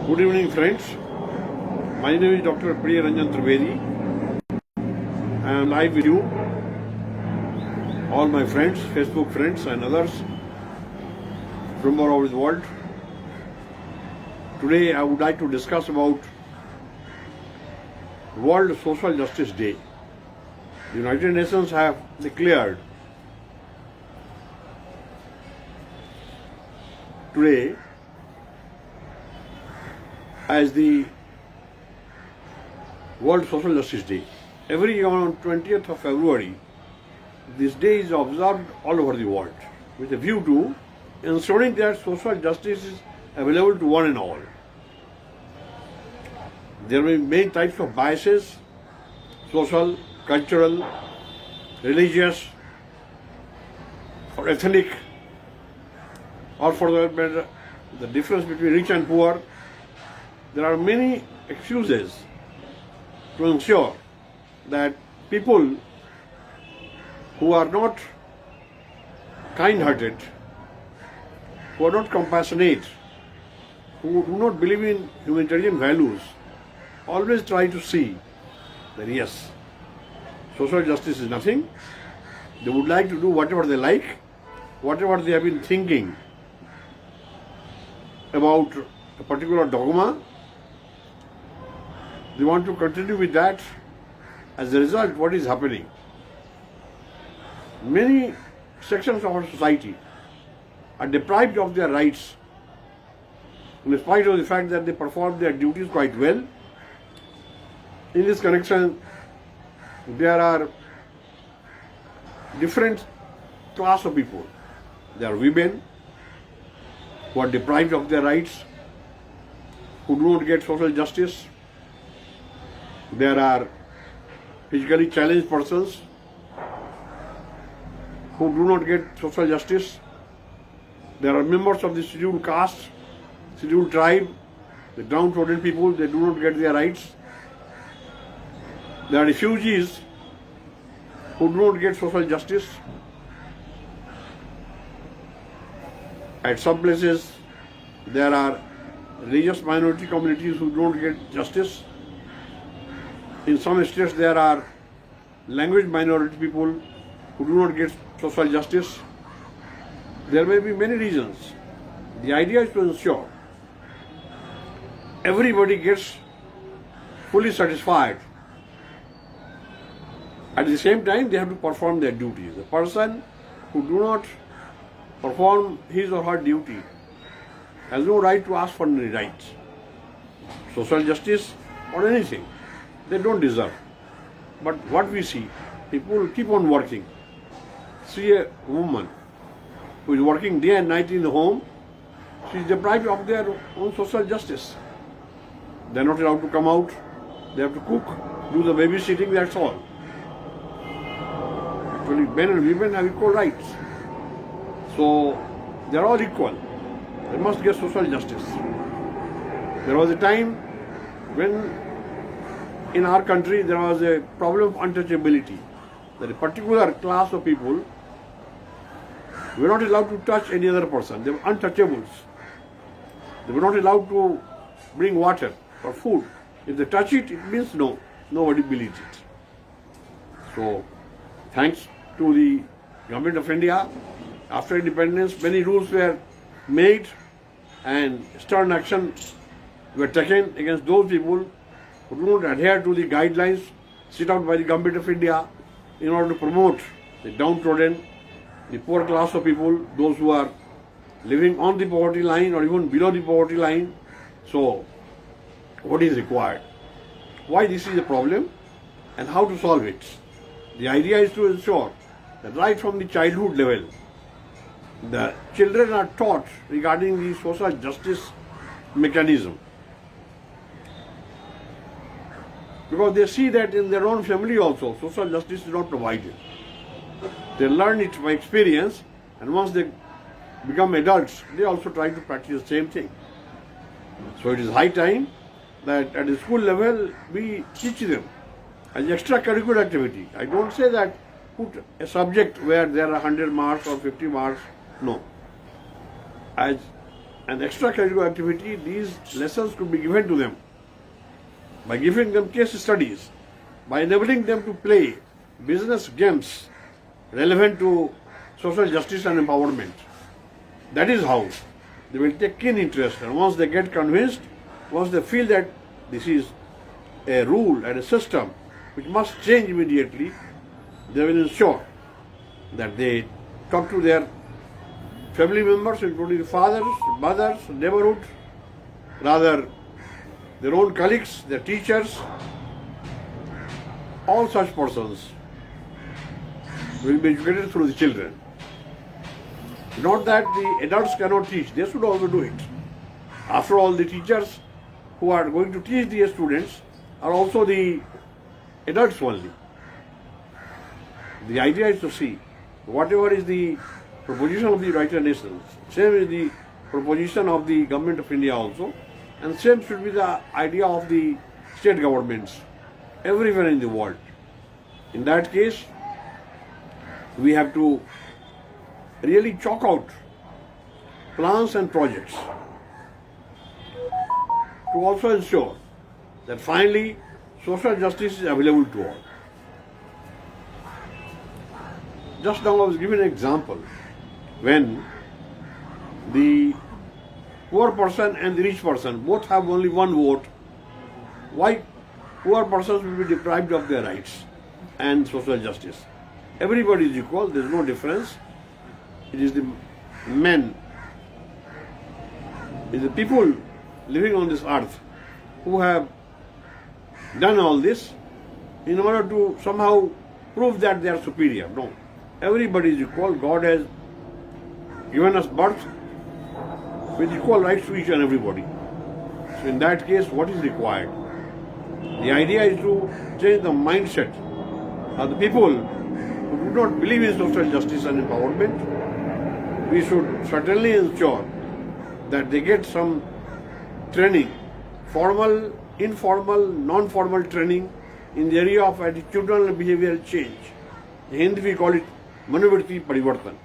Good evening, friends. My name is Dr. Priyaranjan Trivedi. I am live with you, all my friends, Facebook friends and others from all over the world. Today I would like to discuss about World Social Justice Day. The United Nations have declared today as the World Social Justice Day. Every year on 20th of February, this day is observed all over the world with a view to ensuring that social justice is available to one and all. There will be many types of biases, social, cultural, religious, or ethnic, or for that matter, the difference between rich and poor. There are many excuses to ensure that people who are not kind-hearted, who are not compassionate, who do not believe in humanitarian values, always try to see that yes, social justice is nothing. They would like to do whatever they like, whatever they have been thinking about a particular dogma. They want to continue with that. As a result, what is happening? Many sections of our society are deprived of their rights in spite of the fact that they perform their duties quite well. In this connection, there are different class of people. There are women who are deprived of their rights, who do not get social justice. There are physically challenged persons who do not get social justice. There are members of the scheduled caste, scheduled tribe, the downtrodden people, they do not get their rights. There are refugees who do not get social justice. At some places, there are religious minority communities who do not get justice. In some states, there are language minority people who do not get social justice. There may be many reasons. The idea is to ensure everybody gets fully satisfied. At the same time, they have to perform their duties. The person who do not perform his or her duty has no right to ask for any rights, social justice or anything. They don't deserve. But what we see, people keep on working. See a woman who is working day and night in the home, she is deprived of their own social justice. They are not allowed to come out, they have to cook, do the babysitting, that's all. Actually, men and women have equal rights. So, they are all equal. They must get social justice. There was a time when in our country there was a problem of untouchability. That a particular class of people were not allowed to touch any other person. They were untouchables. They were not allowed to bring water or food. If they touch it, it means no. Nobody believes it. So, thanks to the Government of India, after independence, many rules were made and stern action were taken against those people who do not adhere to the guidelines set out by the Government of India in order to promote the downtrodden, the poor class of people, those who are living on the poverty line or even below the poverty line. So, what is required? Why this is a problem and how to solve it? The idea is to ensure that right from the childhood level, the children are taught regarding the social justice mechanism. Because they see that in their own family also, social justice is not provided. They learn it by experience, and once they become adults, they also try to practice the same thing. So it is high time that at the school level, we teach them as extracurricular activity. I don't say that put a subject where there are 100 marks or 50 marks. No. As an extracurricular activity, these lessons could be given to them by giving them case studies, by enabling them to play business games relevant to social justice and empowerment. That is how they will take keen interest, and once they get convinced, once they feel that this is a rule and a system which must change immediately, they will ensure that they talk to their family members, including fathers, mothers, neighborhood, rather their own colleagues, their teachers, all such persons will be educated through the children. Not that the adults cannot teach, they should also do it. After all, the teachers who are going to teach the students are also the adults only. The idea is to see whatever is the proposition of the United Nations, same is the proposition of the Government of India also, and same should be the idea of the state governments everywhere in the world. In that case, we have to really chalk out plans and projects to also ensure that finally social justice is available to all. Just now I was giving an example when the poor person and the rich person both have only one vote. Why poor persons will be deprived of their rights and social justice? Everybody is equal, there is no difference. It is the men, it is the people living on this earth who have done all this in order to somehow prove that they are superior. No, everybody is equal. God has given us birth with equal rights to each and everybody. So in that case, what is required? The idea is to change the mindset of the people who do not believe in social justice and empowerment. We should certainly ensure that they get some training, formal, informal, non-formal training in the area of attitudinal and behavioral change. In Hindi we call it Manovriti Parivartan.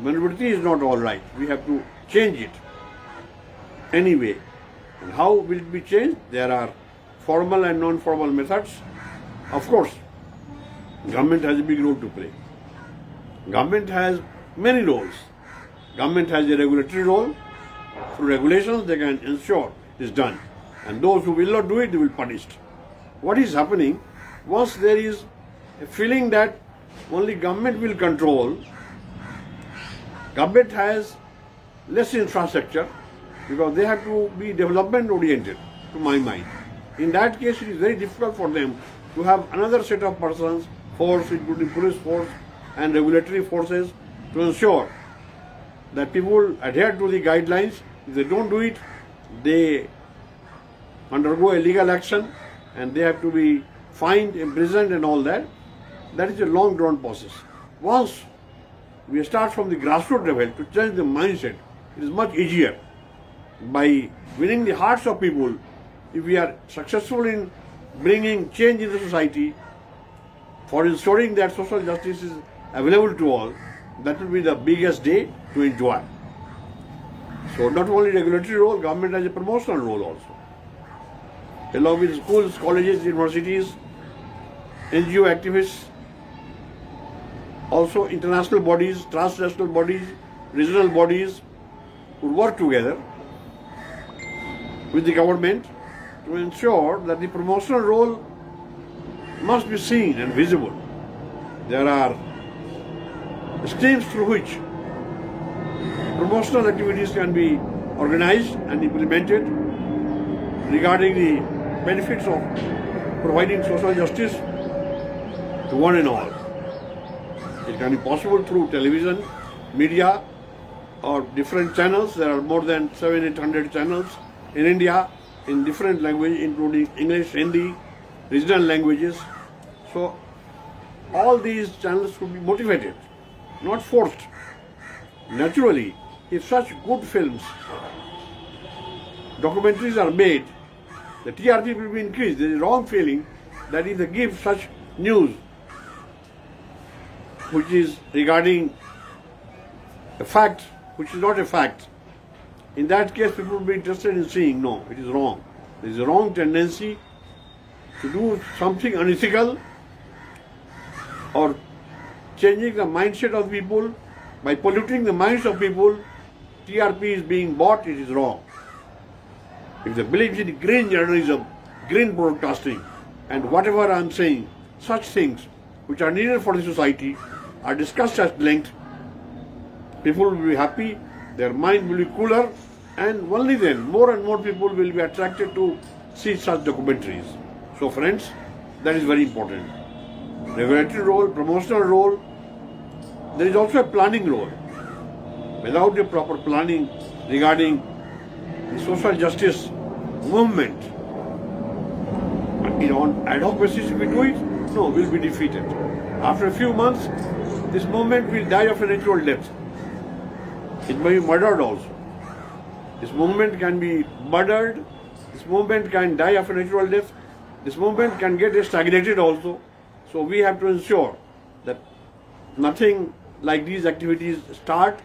Manovriti is not all right. We have to change it anyway. And how will it be changed? There are formal and non-formal methods. Of course, government has a big role to play. Government has many roles. Government has a regulatory role. Through regulations, they can ensure it is done. And those who will not do it, they will be punished. What is happening, once there is a feeling that only government will control, government has less infrastructure because they have to be development oriented, to my mind. In that case, it is very difficult for them to have another set of persons, force, including police force and regulatory forces, to ensure that people adhere to the guidelines. If they don't do it, they undergo a legal action and they have to be fined, imprisoned and all that. That is a long drawn process. Once we start from the grassroots level to change the mindset, it is much easier. By winning the hearts of people, if we are successful in bringing change in the society, for ensuring that social justice is available to all, that will be the biggest day to enjoy. So not only regulatory role, government has a promotional role also. Along with schools, colleges, universities, NGO activists, also international bodies, transnational bodies, regional bodies would work together with the government to ensure that the promotional role must be seen and visible. There are streams through which promotional activities can be organized and implemented regarding the benefits of providing social justice to one and all. It can be possible through television, media, or different channels. There are more than 700-800 channels in India in different languages, including English, Hindi, regional languages. So all these channels should be motivated, not forced. Naturally, if such good films, documentaries are made, the TRP will be increased. There is a wrong feeling that if they give such news which is regarding a fact which is not a fact, in that case people will be interested in seeing, no, it is wrong. There is a wrong tendency to do something unethical or changing the mindset of people by polluting the minds of people. TRP is being bought, it is wrong. If they believe in green journalism, green broadcasting, and whatever I am saying, such things which are needed for the society are discussed at length, people will be happy, their mind will be cooler, and only then more and more people will be attracted to see such documentaries. So friends, that is very important. Regulatory role, promotional role, there is also a planning role. Without a proper planning regarding the social justice movement, on ad hoc basis if we do it, no, we will be defeated. After a few months, this movement will die of a natural death. It may be murdered also. This movement can be murdered, this movement can die of a natural death, this movement can get stagnated also. So we have to ensure that nothing like these activities start,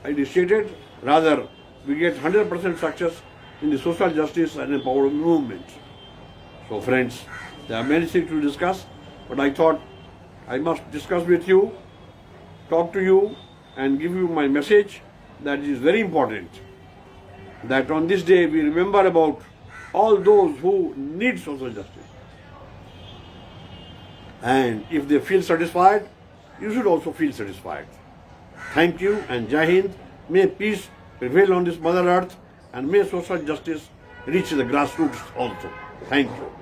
initiated, rather we get 100% success in the social justice and empowerment movement. So friends, there are many things to discuss, but I thought I must discuss with you, talk to you, and give you my message that it is very important that on this day we remember about all those who need social justice. And if they feel satisfied, you should also feel satisfied. Thank you and Jai Hind. May peace prevail on this Mother Earth and may social justice reach the grassroots also. Thank you.